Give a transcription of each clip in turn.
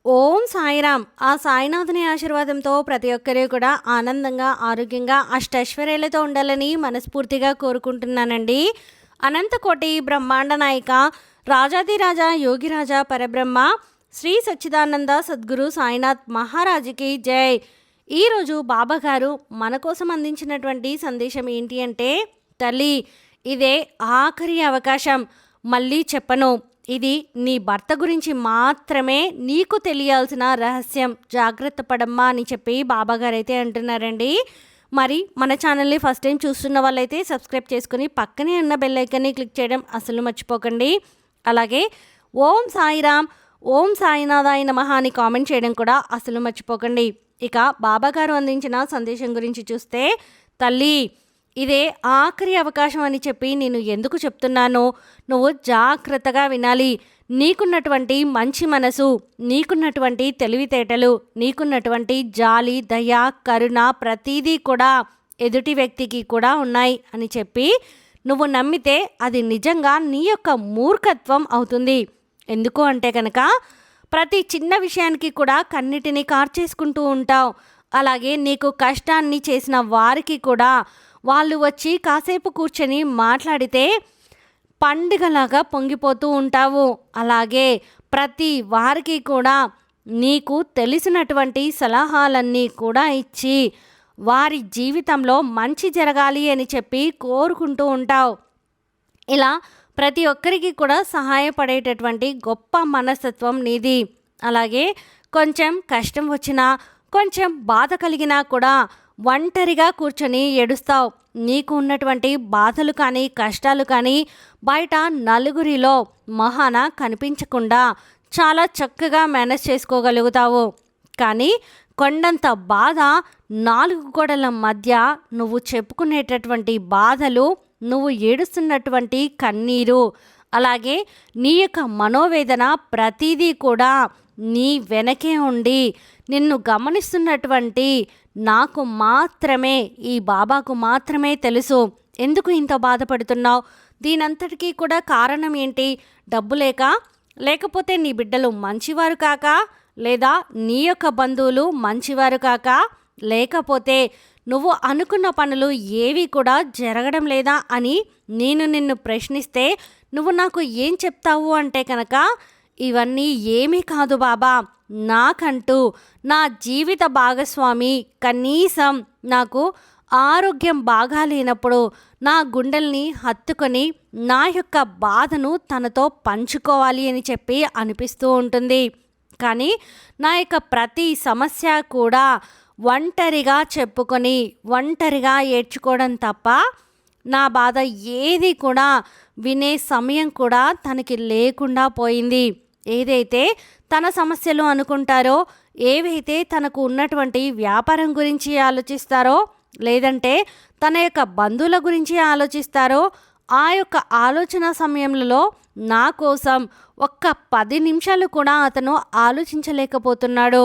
ఓం సాయిరామ్. ఆ సాయినాథుని ఆశీర్వాదంతో ప్రతి ఒక్కరూ కూడా ఆనందంగా, ఆరోగ్యంగా, అష్టైశ్వర్యాలతో ఉండాలని మనస్ఫూర్తిగా కోరుకుంటున్నానండి. అనంతకోటి బ్రహ్మాండ నాయిక, రాజాదిరాజా, యోగిరాజా పరబ్రహ్మ, శ్రీ సచ్చిదానంద సద్గురు సాయినాథ్ మహారాజుకి జై. ఈరోజు బాబాగారు మన కోసం అందించినటువంటి సందేశం ఏంటి అంటే, తల్లి, ఇదే ఆఖరి అవకాశం, మళ్ళీ చెప్పను. ఇది నీ భర్త గురించి మాత్రమే నీకు తెలియాల్సిన రహస్యం, జాగ్రత్త పడమ్మా అని చెప్పి బాబాగారు అయితే అంటున్నారండి. మరి మన ఛానల్ని ఫస్ట్ టైం చూస్తున్న వాళ్ళైతే సబ్స్క్రైబ్ చేసుకుని పక్కనే ఉన్న బెల్ ఐకాన్ని క్లిక్ చేయడం అసలు మర్చిపోకండి. అలాగే ఓం సాయిరామ్, ఓం సాయినాథాయ నమః అని కామెంట్ చేయడం కూడా అసలు మర్చిపోకండి. ఇక బాబాగారు అందించిన సందేశం గురించి చూస్తే, తల్లి, ఇదే ఆఖరి అవకాశం అని చెప్పి నేను ఎందుకు చెప్తున్నానో నువ్వు జాగ్రత్తగా వినాలి. నీకున్నటువంటి మంచి మనసు, నీకున్నటువంటి తెలివితేటలు, నీకున్నటువంటి జాలి, దయ, కరుణ ప్రతీదీ కూడా ఎదుటి వ్యక్తికి కూడా ఉన్నాయి అని చెప్పి నువ్వు నమ్మితే అది నిజంగా నీ యొక్క మూర్ఖత్వం అవుతుంది. ఎందుకు అంటే కనుక, ప్రతి చిన్న విషయానికి కూడా కన్నిటిని కార్చేసుకుంటూ ఉంటావు. అలాగే నీకు కష్టాన్ని చేసిన వారికి కూడా వాళ్ళు వచ్చి కాసేపు కూర్చొని మాట్లాడితే పండుగలాగా పొంగిపోతూ ఉంటావు. అలాగే ప్రతి వారికి కూడా నీకు తెలిసినటువంటి సలహాలన్నీ కూడా ఇచ్చి వారి జీవితంలో మంచి జరగాలి అని చెప్పి కోరుకుంటూ ఉంటావు. ఇలా ప్రతి ఒక్కరికి కూడా సహాయపడేటటువంటి గొప్ప మనస్తత్వం నీది. అలాగే కొంచెం కష్టం వచ్చినా, కొంచెం బాధ కలిగినా కూడా ఒంటరిగా కూర్చొని ఏడుస్తావు. నీకు ఉన్నటువంటి బాధలు కానీ, కష్టాలు కానీ బయట నలుగురిలో మహాన కనిపించకుండా చాలా చక్కగా మేనేజ్ చేసుకోగలుగుతావు. కానీ కొండంత బాధ, నాలుగు గోడల మధ్య నువ్వు చెప్పుకునేటటువంటి బాధలు, నువ్వు ఏడుస్తున్నటువంటి కన్నీరు, అలాగే నీ యొక్క మనోవేదన ప్రతిదీ కూడా నీ వెనకే ఉండి నిన్ను గమనిస్తున్నటువంటి నాకు మాత్రమే, ఈ బాబాకు మాత్రమే తెలుసు ఎందుకు ఇంత బాధపడుతున్నావు. దీనంతటికీ కూడా కారణం ఏంటి? డబ్బు లేక, లేకపోతే నీ బిడ్డలు మంచివారు కాక, లేదా నీ యొక్క బంధువులు మంచివారు కాక, లేకపోతే నువ్వు అనుకున్న పనులు ఏవి కూడా జరగడం లేదా అని నేను నిన్ను ప్రశ్నిస్తే నువ్వు నాకు ఏం చెప్తావు అంటే కనుక, ఇవన్నీ ఏమీ కాదు బాబా, నాకంటూ నా జీవిత భాగస్వామి కనీసం నాకు ఆరోగ్యం బాగాలేనప్పుడు నా గుండెల్ని హత్తుకొని నా యొక్క బాధను తనతో పంచుకోవాలి అని చెప్పి అనిపిస్తూ ఉంటుంది. కానీ నా యొక్క ప్రతి సమస్య కూడా ఒంటరిగా చెప్పుకొని, ఒంటరిగా ఏడ్చుకోవడం తప్ప నా బాధ ఏది కూడా వినే సమయం కూడా తనకి లేకుండా పోయింది. ఏదైతే తన సమస్యలు అనుకుంటారో, ఏవైతే తనకు ఉన్నటువంటి వ్యాపారం గురించి ఆలోచిస్తారో, లేదంటే తన యొక్క బంధువుల గురించి ఆలోచిస్తారో, ఆ యొక్క ఆలోచన సమయంలో నా కోసం ఒక్క 10 నిమిషాలు కూడా అతను ఆలోచించలేకపోతున్నాడు.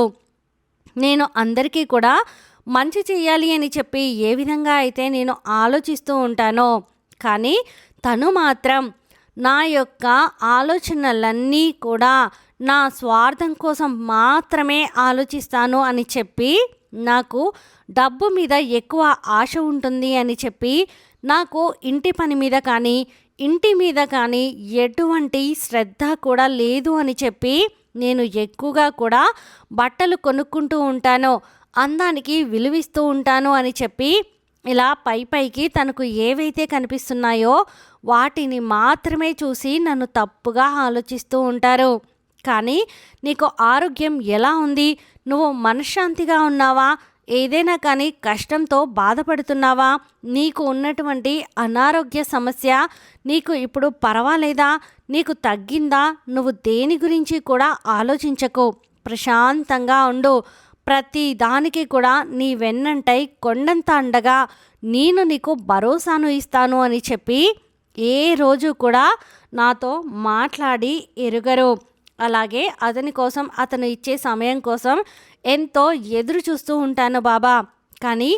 నేను అందరికీ కూడా మంచి చేయాలి అని చెప్పి ఏ విధంగా అయితే నేను ఆలోచిస్తూ ఉంటానో, కానీ తను మాత్రం నా యొక్క ఆలోచనలన్నీ కూడా నా స్వార్థం కోసం మాత్రమే ఆలోచిస్తాను అని చెప్పి, నాకు డబ్బు మీద ఎక్కువ ఆశ ఉంటుంది అని చెప్పి, నాకు ఇంటి పని మీద కానీ, ఇంటి మీద కానీ ఎటువంటి శ్రద్ధ కూడా లేదు అని చెప్పి, నేను ఎక్కువగా కూడా బట్టలు కొనుక్కుంటూ ఉంటాను, అందానికి విలువిస్తూ ఉంటాను అని చెప్పి, ఇలా పైకి తనకు ఏవైతే కనిపిస్తున్నాయో వాటిని మాత్రమే చూసి నన్ను తప్పుగా ఆలోచిస్తూ ఉంటారు. కానీ నీకు ఆరోగ్యం ఎలా ఉంది? నువ్వు మనశ్శాంతిగా ఉన్నావా? ఏదైనా కానీ కష్టంతో బాధపడుతున్నావా? నీకు ఉన్నటువంటి అనారోగ్య సమస్య నీకు ఇప్పుడు పర్వాలేదా? నీకు తగ్గిందా? నువ్వు దేని గురించి కూడా ఆలోచించకు, ప్రశాంతంగా ఉండు. ప్రతి దానికి కూడా నీ వెన్నంటై కొండంత అండగా నేను నీకు భరోసాను ఇస్తాను అని చెప్పి ఏ రోజు కూడా నాతో మాట్లాడి ఎరుగరు. అలాగే అతని కోసం, అతను ఇచ్చే సమయం కోసం ఎంతో ఎదురు చూస్తూ ఉంటాను బాబా. కానీ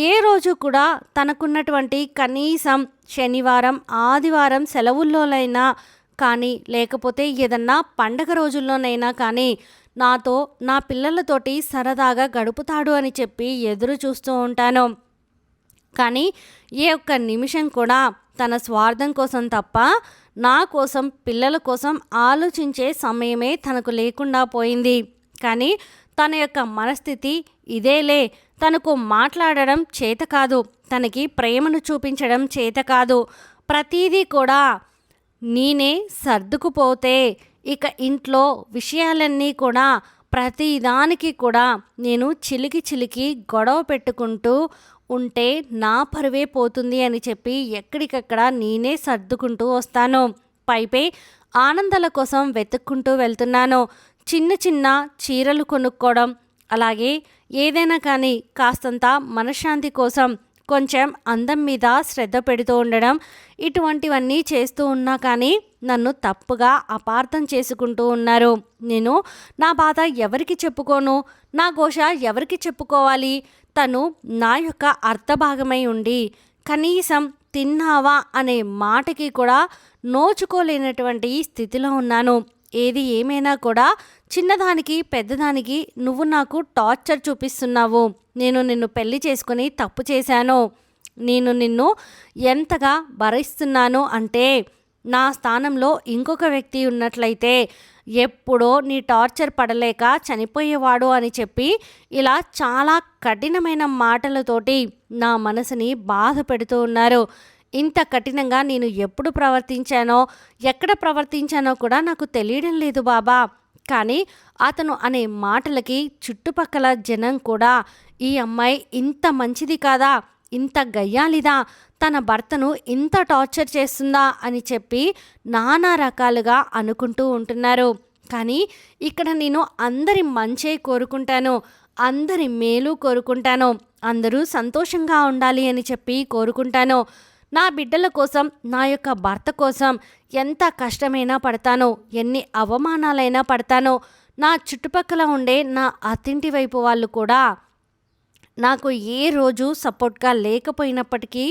ఏ రోజు కూడా తనకున్నటువంటి కనీసం శనివారం, ఆదివారం సెలవుల్లోనైనా కానీ, లేకపోతే ఏదన్నా పండగ రోజుల్లోనైనా కానీ నాతో నా పిల్లలతోటి సరదాగా గడుపుతాడు అని చెప్పి ఎదురు చూస్తూ ఉంటాను. కానీ ఏ ఒక్క నిమిషం కూడా తన స్వార్థం కోసం తప్ప నా కోసం, పిల్లల కోసం ఆలోచించే సమయమే తనకు లేకుండా పోయింది. కానీ తన యొక్క మనస్థితి ఇదేలే. తనకు మాట్లాడడం చేత కాదు, తనకి ప్రేమను చూపించడం చేత కాదు. ప్రతీదీ కూడా నేనే సర్దుకుపోతే ఇక ఇంట్లో విషయాలన్నీ కూడా ప్రతిదానికి కూడా నేను చిలికి చిలికి గొడవ పెట్టుకుంటూ ఉంటే నా పరువే పోతుంది అని చెప్పి ఎక్కడికక్కడ నేనే సర్దుకుంటూ వస్తాను. పైపై ఆనందాల కోసం వెతుక్కుంటూ వెళ్తున్నాను. చిన్న చిన్న చీరలు కొనుక్కోవడం, అలాగే ఏదైనా కానీ కాస్తంత మనశ్శాంతి కోసం కొంచెం అందం మీద శ్రద్ధ పెడుతూ ఉండడం, ఇటువంటివన్నీ చేస్తూ ఉన్నా కానీ నన్ను తప్పుగా అపార్థం చేసుకుంటూ ఉన్నారు. నేను నా బాధ ఎవరికి చెప్పుకోను, నా ఘోష ఎవరికి చెప్పుకోవాలి? తను నా యొక్క అర్థభాగమై ఉండి కనీసం తిన్నావా అనే మాటకి కూడా నోచుకోలేనటువంటి స్థితిలో ఉన్నాను. ఏది ఏమైనా కూడా చిన్నదానికి పెద్దదానికి నువ్వు నాకు టార్చర్ చూపిస్తున్నావు. నేను నిన్ను పెళ్లి చేసుకుని తప్పు చేశాను. నేను నిన్ను ఎంతగా భరిస్తున్నాను అంటే నా స్థానంలో ఇంకొక వ్యక్తి ఉన్నట్లయితే ఎప్పుడో నీ టార్చర్ పడలేక చనిపోయేవాడు అని చెప్పి ఇలా చాలా కఠినమైన మాటలతోటి నా మనసుని బాధ పెడుతూ ఉన్నారు. ఇంత కఠినంగా నేను ఎప్పుడు ప్రవర్తించానో, ఎక్కడ ప్రవర్తించానో కూడా నాకు తెలియడం లేదు బాబా. కానీ అతను అనే మాటలకి చుట్టుపక్కల జనం కూడా ఈ అమ్మాయి ఇంత మంచిది కాదా, ఇంత గయ్యాలిదా, తన భర్తను ఇంత టార్చర్ చేస్తుందా అని చెప్పి నానా రకాలుగా అనుకుంటూ ఉంటున్నారు. కానీ ఇక్కడ నేను అందరి మంచే కోరుకుంటాను, అందరి మేలు కోరుకుంటాను, అందరూ సంతోషంగా ఉండాలి అని చెప్పి కోరుకుంటాను. నా బిడ్డల కోసం, నా యొక్క భర్త కోసం ఎంత కష్టమైనా పడతాను, ఎన్ని అవమానాలైనా పడతాను. నా చుట్టుపక్కల ఉండే నా అత్తింటి వైపు వాళ్ళు కూడా నాకు ఏ రోజు సపోర్ట్గా లేకపోయినప్పటికీ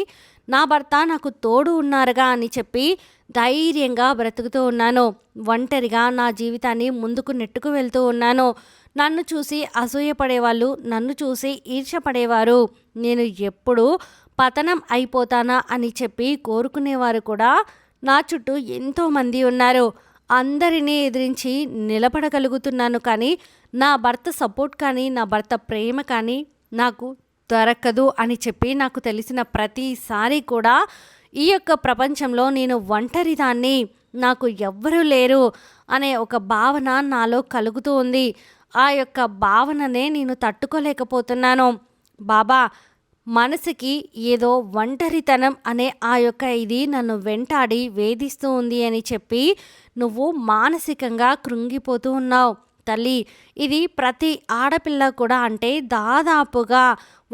నా భర్త నాకు తోడు ఉన్నారుగా అని చెప్పి ధైర్యంగా బ్రతుకుతూ ఉన్నాను. ఒంటరిగా నా జీవితాన్ని ముందుకు నెట్టుకు వెళ్తూ ఉన్నాను. నన్ను చూసి అసూయపడేవాళ్ళు, నన్ను చూసి ఈర్ష్యపడేవారు, నేను ఎప్పుడు పతనం అయిపోతానా అని చెప్పి కోరుకునేవారు కూడా నా చుట్టూ ఎంతోమంది ఉన్నారు. అందరినీ ఎదిరించి నిలబడగలుగుతున్నాను. కానీ నా భర్త సపోర్ట్ కానీ, నా భర్త ప్రేమ కానీ నాకు దొరకదు అని చెప్పి నాకు తెలిసిన ప్రతిసారి కూడా ఈ యొక్క ప్రపంచంలో నేను ఒంటరిదాన్ని, నాకు ఎవ్వరూ లేరు అనే ఒక భావన నాలో కలుగుతూ ఉంది. ఆ యొక్క భావననే నేను తట్టుకోలేకపోతున్నాను. బాబా, మనసుకి ఏదో ఒంటరితనం అనే ఆ యొక్క ఇది నన్ను వెంటాడి వేధిస్తూ ఉంది అని చెప్పి నువ్వు మానసికంగా కృంగిపోతూ ఉన్నావు తల్లి. ఇది ప్రతి ఆడపిల్ల కూడా, అంటే దాదాపుగా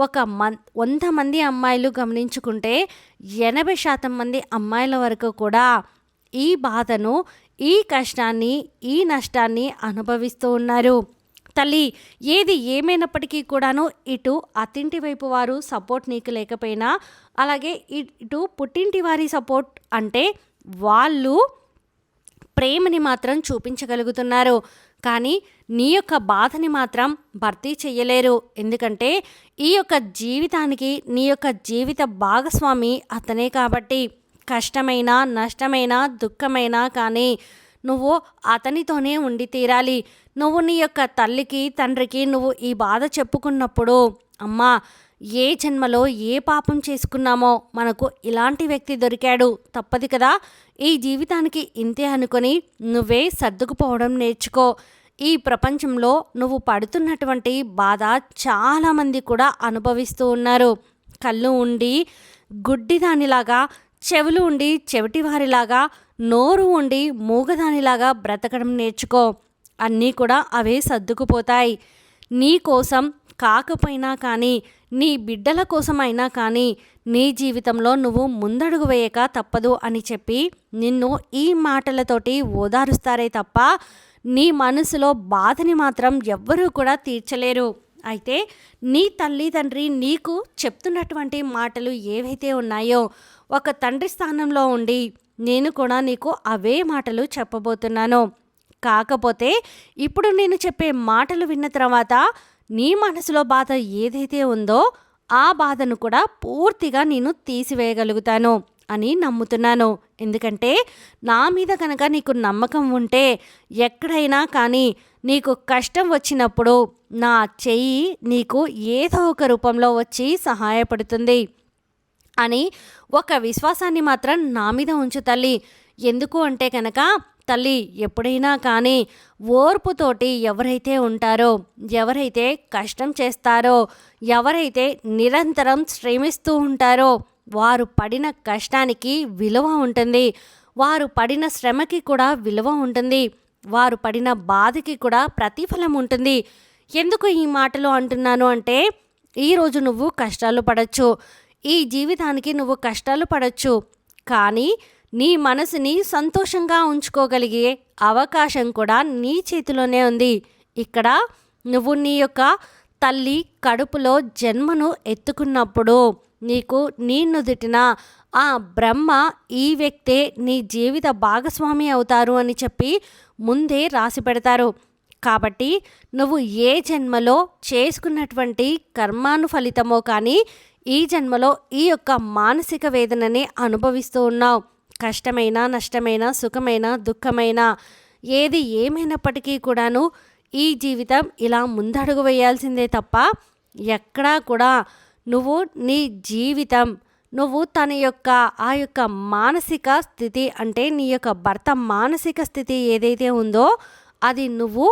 ఒక 100 మంది అమ్మాయిలు గమనించుకుంటే 80% మంది అమ్మాయిల వరకు కూడా ఈ బాధను, ఈ కష్టాన్ని, ఈ నష్టాన్ని అనుభవిస్తూ ఉన్నారు. తల్లి, ఏది ఏమైనప్పటికీ కూడాను ఇటు అత్తింటి వైపు వారు సపోర్ట్ నీకు లేకపోయినా, అలాగే ఇటు పుట్టింటి వారి సపోర్ట్ అంటే వాళ్ళు ప్రేమని మాత్రం చూపించగలుగుతున్నారు. కానీ నీ యొక్క బాధని మాత్రం భర్తీ చెయ్యలేరు. ఎందుకంటే ఈ యొక్క జీవితానికి నీ యొక్క జీవిత భాగస్వామి అతనే కాబట్టి కష్టమైన, నష్టమైన, దుఃఖమైనా కానీ నువ్వు అతనితోనే ఉండి తీరాలి. నువ్వు నీ యొక్క తల్లికి, తండ్రికి నువ్వు ఈ బాధ చెప్పుకున్నప్పుడు, అమ్మా ఏ జన్మలో ఏ పాపం చేసుకున్నామో మనకు ఇలాంటి వ్యక్తి దొరికాడు, తప్పదు కదా, ఈ జీవితానికి ఇంతే అనుకొని నువ్వే సర్దుకుపోవడం నేర్చుకో. ఈ ప్రపంచంలో నువ్వు పడుతున్నటువంటి బాధ చాలామంది కూడా అనుభవిస్తూ ఉన్నారు. కళ్ళు ఉండి గుడ్డిదానిలాగా, చెవులు ఉండి చెవిటివారిలాగా, నోరు ఉండి మూగదానిలాగా బ్రతకడం నేర్చుకో. అన్నీ కూడా అవే సర్దుకుపోతాయి. నీ కోసం కాకపోయినా కానీ, నీ బిడ్డల కోసమైనా కానీ నీ జీవితంలో నువ్వు ముందడుగు వేయక తప్పదు అని చెప్పి నిన్ను ఈ మాటలతోటి ఓదారుస్తారే తప్ప నీ మనసులో బాధని మాత్రం ఎవ్వరూ కూడా తీర్చలేరు. అయితే నీ తల్లి తండ్రి నీకు చెప్తున్నటువంటి మాటలు ఏవైతే ఉన్నాయో, ఒక తండ్రి స్థానంలో ఉండి నేను కూడా నీకు అవే మాటలు చెప్పబోతున్నాను. కాకపోతే ఇప్పుడు నేను చెప్పే మాటలు విన్న తర్వాత నీ మనసులో బాధ ఏదైతే ఉందో ఆ బాధను కూడా పూర్తిగా నేను తీసివేయగలుగుతాను అని నమ్ముతున్నాను. ఎందుకంటే నా మీద కనుక నీకు నమ్మకం ఉంటే ఎక్కడైనా కానీ నీకు కష్టం వచ్చినప్పుడు నా చెయ్యి నీకు ఏదో ఒక రూపంలో వచ్చి సహాయపడుతుంది అని ఒక విశ్వాసాన్ని మాత్రం నా మీద ఉంచు తల్లి. ఎందుకు అంటే కనుక తల్లి, ఎప్పుడైనా కానీ ఓర్పుతోటి ఎవరైతే ఉంటారో, ఎవరైతే కష్టం చేస్తారో, ఎవరైతే నిరంతరం శ్రమిస్తూ ఉంటారో వారు పడిన కష్టానికి విలువ ఉంటుంది, వారు పడిన శ్రమకి కూడా విలువ ఉంటుంది, వారు పడిన బాధకి కూడా ప్రతిఫలం ఉంటుంది. ఎందుకు ఈ మాటలు అంటున్నాను అంటే ఈరోజు నువ్వు కష్టాలు పడచ్చు, ఈ జీవితానికి నువ్వు కష్టాలు పడచ్చు, కానీ నీ మనసుని సంతోషంగా ఉంచుకోగలిగే అవకాశం కూడా నీ చేతిలోనే ఉంది. ఇక్కడ నువ్వు నీ యొక్క తల్లి కడుపులో జన్మను ఎత్తుకున్నప్పుడు నీకు నీ నుదుటిన ఆ బ్రహ్మ ఈ వ్యక్తే నీ జీవిత భాగస్వామి అవుతారు అని చెప్పి ముందే రాసి పెడతారు. కాబట్టి నువ్వు ఏ జన్మలో చేసుకున్నటువంటి కర్మాను ఫలితమో కానీ ఈ జన్మలో ఈ యొక్క మానసిక వేదనని అనుభవిస్తూ ఉన్నావు. కష్టమైన, నష్టమైన, సుఖమైన, దుఃఖమైన ఏది ఏమైనప్పటికీ కూడాను ఈ జీవితం ఇలా ముందడుగు వేయాల్సిందే తప్ప ఎక్కడా కూడా నువ్వు నీ జీవితం నువ్వు తన యొక్క ఆ యొక్క మానసిక స్థితి అంటే నీ యొక్క భర్త మానసిక స్థితి ఏదైతే ఉందో అది నువ్వు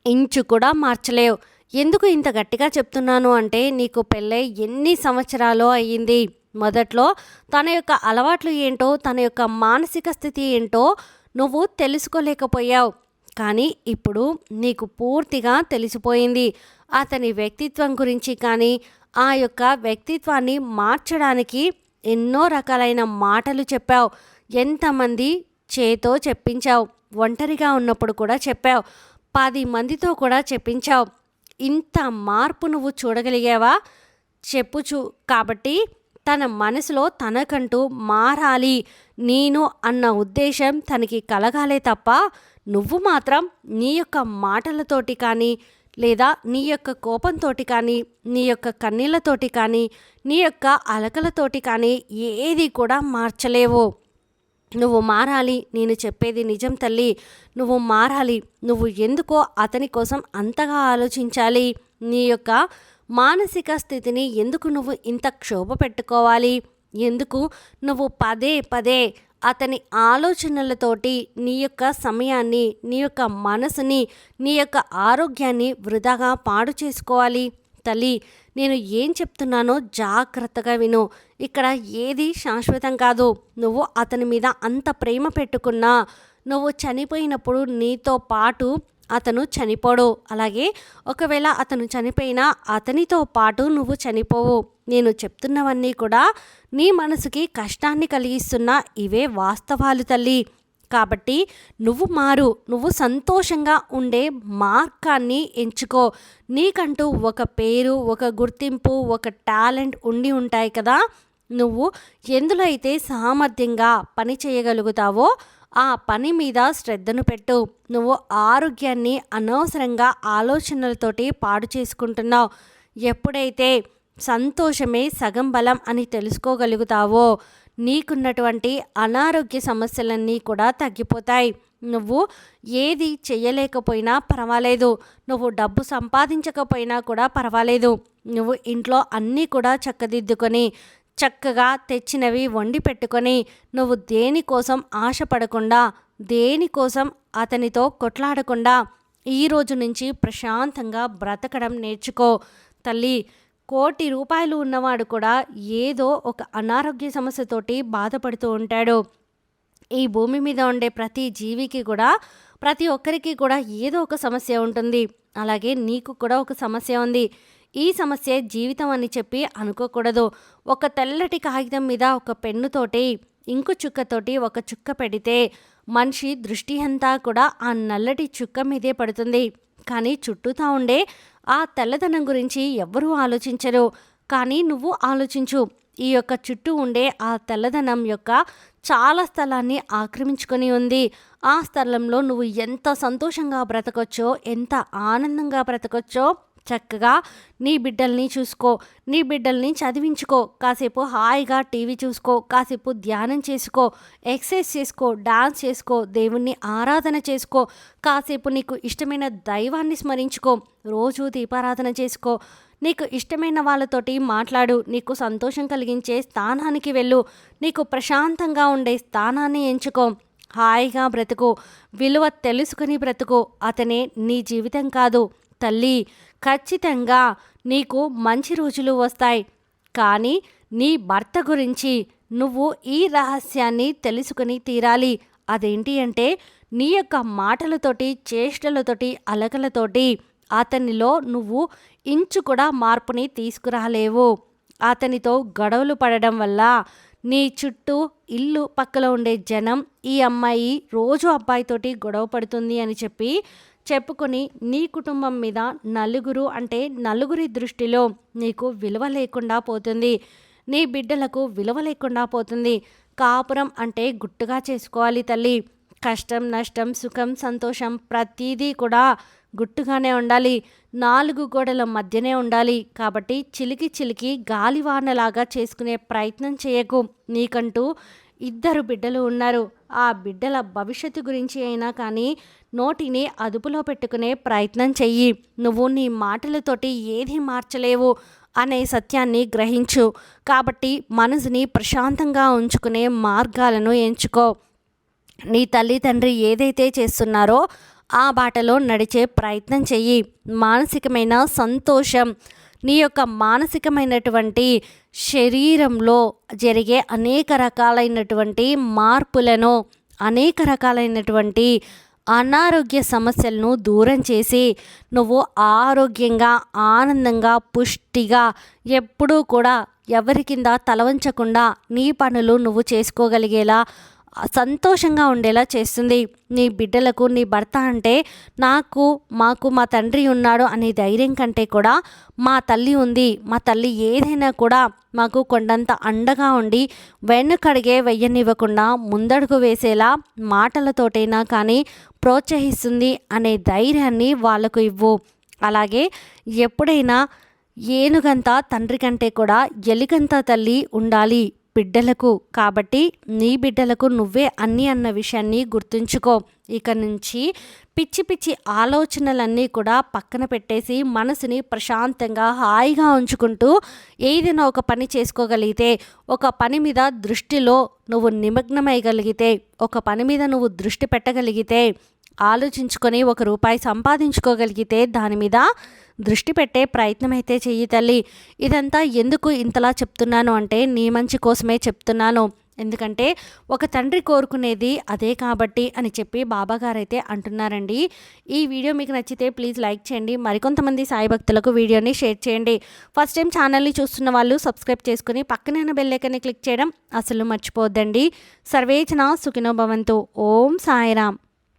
ఇంచు కూడా మార్చలేవు. ఎందుకు ఇంత గట్టిగా చెప్తున్నాను అంటే నీకు పెళ్ళై ఎన్ని సంవత్సరాలు అయ్యింది. మొదట్లో తన యొక్క అలవాట్లు ఏంటో, తన యొక్క మానసిక స్థితి ఏంటో నువ్వు తెలుసుకోలేకపోయావు. కానీ ఇప్పుడు నీకు పూర్తిగా తెలిసిపోయింది. అతని వ్యక్తిత్వం గురించి కానీ ఆ యొక్క వ్యక్తిత్వాన్ని మార్చడానికి ఎన్నో రకాలైన మాటలు చెప్పావు. ఎంతమంది చేతో చెప్పించావు, ఒంటరిగా ఉన్నప్పుడు కూడా చెప్పావు, 10 మందితో కూడా చెప్పించావు. ఇంత మార్పు నువ్వు చూడగలిగావా? కాబట్టి తన మనసులో తనకంటూ మారాలి నేను అన్న ఉద్దేశం తనకి కలగాలే తప్ప నువ్వు మాత్రం నీ యొక్క మాటలతోటి కానీ లేదా నీ యొక్క కోపంతో కానీ నీ యొక్క కన్నీళ్లతోటి కానీ నీ యొక్క అలకలతోటి కానీ ఏది కూడా మార్చలేవు. నువ్వు మారాలి. నేను చెప్పేది నిజం తల్లి, నువ్వు మారాలి. నువ్వు ఎందుకో అతని కోసం అంతగా ఆలోచించాలి? నీ యొక్క మానసిక స్థితిని ఎందుకు నువ్వు ఇంత క్షోభ పెట్టుకోవాలి? ఎందుకు నువ్వు పదే పదే అతని ఆలోచనలతోటి నీ యొక్క సమయాన్ని, నీ యొక్క మనసుని, నీ యొక్క ఆరోగ్యాన్ని వృధాగా పాడు చేసుకోవాలి? తల్లి, నేను ఏం చెప్తున్నానో జాగ్రత్తగా విను. ఇక్కడ ఏది శాశ్వతం కాదు. నువ్వు అతని మీద అంత ప్రేమ పెట్టుకున్నా నువ్వు చనిపోయినప్పుడు నీతో పాటు అతను చనిపోడు. అలాగే ఒకవేళ అతను చనిపోయినా అతనితో పాటు నువ్వు చనిపోవు. నేను చెప్తున్నవన్నీ కూడా నీ మనసుకి కష్టాన్ని కలిగిస్తున్న ఇవే వాస్తవాలు తల్లి. కాబట్టి నువ్వు మారు. నువ్వు సంతోషంగా ఉండే మార్గాన్ని ఎంచుకో. నీకంటూ ఒక పేరు, ఒక గుర్తింపు, ఒక టాలెంట్ ఉండి ఉంటాయి కదా. నువ్వు ఎందులో అయితే సామర్థ్యంగా పని చేయగలుగుతావో ఆ పని మీద శ్రద్ధను పెట్టు. నువ్వు ఆరోగ్యాన్ని అనవసరంగా ఆలోచనలతోటి పాడు చేసుకుంటున్నావు. ఎప్పుడైతే సంతోషమే సగం బలం అని తెలుసుకోగలుగుతావో నీకున్నటువంటి అనారోగ్య సమస్యలన్నీ కూడా తగ్గిపోతాయి. నువ్వు ఏది చేయలేకపోయినా పర్వాలేదు, నువ్వు డబ్బు సంపాదించకపోయినా కూడా పర్వాలేదు, నువ్వు ఇంట్లో అన్నీ కూడా చక్కదిద్దుకొని చక్కగా తెచ్చినవి వండి పెట్టుకొని నువ్వు దేనికోసం ఆశపడకుండా, దేనికోసం అతనితో కొట్లాడకుండా ఈరోజు నుంచి ప్రశాంతంగా బ్రతకడం నేర్చుకో తల్లి. 1,00,00,000 రూపాయలు ఉన్నవాడు కూడా ఏదో ఒక అనారోగ్య సమస్యతోటి బాధపడుతూ ఉంటాడు. ఈ భూమి మీద ఉండే ప్రతి జీవికి కూడా, ప్రతి ఒక్కరికి కూడా ఏదో ఒక సమస్య ఉంటుంది. అలాగే నీకు కూడా ఒక సమస్య ఉంది. ఈ సమస్య జీవితం అని చెప్పి అనుకోకూడదు. ఒక తెల్లటి కాగితం మీద ఒక పెన్నుతోటి ఇంకు చుక్కతోటి ఒక చుక్క పెడితే మనిషి దృష్టి అంతా కూడా ఆ నల్లటి చుక్క మీదే పడుతుంది. కానీ చుట్టూతా ఉండే ఆ తెల్లదనం గురించి ఎవ్వరూ ఆలోచించరు. కానీ నువ్వు ఆలోచించు. ఈ యొక్క చుట్టూ ఉండే ఆ తెల్లదనం యొక్క చాలా స్థలాన్ని ఆక్రమించుకొని ఉంది. ఆ స్థలంలో నువ్వు ఎంత సంతోషంగా బ్రతకొచ్చో, ఎంత ఆనందంగా బ్రతకొచ్చో చక్కగా నీ బిడ్డల్ని చూసుకో, నీ బిడ్డల్ని చదివించుకో, కాసేపు హాయిగా టీవీ చూసుకో, కాసేపు ధ్యానం చేసుకో, ఎక్సర్సైజ్ చేసుకో, డాన్స్ చేసుకో, దేవుణ్ణి ఆరాధన చేసుకో, కాసేపు నీకు ఇష్టమైన దైవాన్ని స్మరించుకో, రోజు దీపారాధన చేసుకో, నీకు ఇష్టమైన వాళ్ళతోటి మాట్లాడు, నీకు సంతోషం కలిగించే స్థానానికి వెళ్ళు, నీకు ప్రశాంతంగా ఉండే స్థానాన్ని ఎంచుకో, హాయిగా బ్రతుకు, విలువ తెలుసుకుని బ్రతుకు. అతనే నీ జీవితం కాదు తల్లి. ఖచ్చితంగా నీకు మంచి రోజులు వస్తాయి. కానీ నీ భర్త గురించి నువ్వు ఈ రహస్యాన్ని తెలుసుకుని తీరాలి. అదేంటి అంటే నీ యొక్క మాటలతోటి, చేష్టలతోటి, అలకలతోటి అతనిలో నువ్వు ఇంచు కూడా మార్పుని తీసుకురాలేవు. అతనితో గొడవలు పడడం వల్ల నీ చుట్టూ ఇల్లు పక్కలో ఉండే జనం ఈ అమ్మాయి రోజు అబ్బాయితోటి గొడవ పడుతుంది అని చెప్పుకొని నీ కుటుంబం మీద నలుగురి దృష్టిలో నీకు విలువ లేకుండా పోతుంది. నీ బిడ్డలకు విలువ లేకుండా పోతుంది. కాపురం అంటే గుట్టుగా చేసుకోవాలి తల్లి. కష్టం, నష్టం, సుఖం, సంతోషం ప్రతిదీ కూడా గుట్టుగానే ఉండాలి. 4 గోడల మధ్యనే ఉండాలి. కాబట్టి చిలికి గాలివానలాగా చేసుకునే ప్రయత్నం చేయకు. నీకంటూ 2 బిడ్డలు ఉన్నారు. ఆ బిడ్డల భవిష్యత్తు గురించి అయినా కానీ నోటిని అదుపులో పెట్టుకునే ప్రయత్నం చెయ్యి. నువ్వు నీ మాటలతోటి ఏది మార్చలేవు అనే సత్యాన్ని గ్రహించు. కాబట్టి మనసుని ప్రశాంతంగా ఉంచుకునే మార్గాలను ఎంచుకో. నీ తల్లిదండ్రి ఏదైతే చేస్తున్నారో ఆ బాటలో నడిచే ప్రయత్నం చెయ్యి. మానసికమైన సంతోషం, నీ యొక్క మానసికమైనటువంటి శరీరంలో జరిగే అనేక రకాలైనటువంటి మార్పులను, అనేక రకాలైనటువంటి అనారోగ్య సమస్యలను దూరం చేసి నువ్వు ఆరోగ్యంగా, ఆనందంగా, పుష్టిగా ఎప్పుడూ కూడా ఎవరి కింద తలవంచకుండా నీ పనులు నువ్వు చేసుకోగలిగేలా సంతోషంగా ఉండేలా చేస్తుంది. నీ బిడ్డలకు నీ భర్త అంటే మాకు మా తండ్రి ఉన్నాడు అనే ధైర్యం కంటే కూడా మా తల్లి ఉంది, మా తల్లి ఏదైనా కూడా మాకు కొండంత అండగా ఉండి వెనుకడిగే వెయ్యనివ్వకుండా ముందడుగు వేసేలా మాటలతోటైనా కానీ ప్రోత్సహిస్తుంది అనే ధైర్యాన్ని వాళ్ళకు ఇవ్వు. అలాగే ఎప్పుడైనా ఏనుగంత తండ్రి కంటే కూడా ఎలిగంత తల్లి ఉండాలి బిడ్డలకు. కాబట్టి నీ బిడ్డలకు నువ్వే అన్నీ అన్న విషయాన్ని గుర్తుంచుకో. ఇక నుంచి పిచ్చి ఆలోచనలన్నీ కూడా పక్కన పెట్టేసి మనసుని ప్రశాంతంగా హాయిగా ఉంచుకుంటూ ఏదైనా ఒక పని చేసుకోగలిగితే, ఒక పని మీద దృష్టిలో నువ్వు నిమగ్నమయ్యగలిగితే, ఒక పని మీద నువ్వు దృష్టి పెట్టగలిగితే, ఆలోచించుకొని ₹1 సంపాదించుకోగలిగితే దాని మీద దృష్టి పెట్టే ప్రయత్నం అయితే చెయ్యి తల్లి. ఇదంతా ఎందుకు ఇంతలా చెప్తున్నాను అంటే నీ మంచి కోసమే చెప్తున్నాను. ఎందుకంటే ఒక తండ్రి కోరుకునేది అదే కాబట్టి అని చెప్పి బాబాగారు అయితే అంటున్నారండి. ఈ వీడియో మీకు నచ్చితే ప్లీజ్ లైక్ చేయండి. మరికొంతమంది సాయి భక్తులకు వీడియోని షేర్ చేయండి. ఫస్ట్ టైం ఛానల్ని చూస్తున్న వాళ్ళు సబ్స్క్రైబ్ చేసుకుని పక్కనే ఉన్న బెల్ ఐకాన్ని క్లిక్ చేయడం అసలు మర్చిపోవద్దండి. సర్వేజన సుఖినో భవంతు. ఓం సాయిరామ్.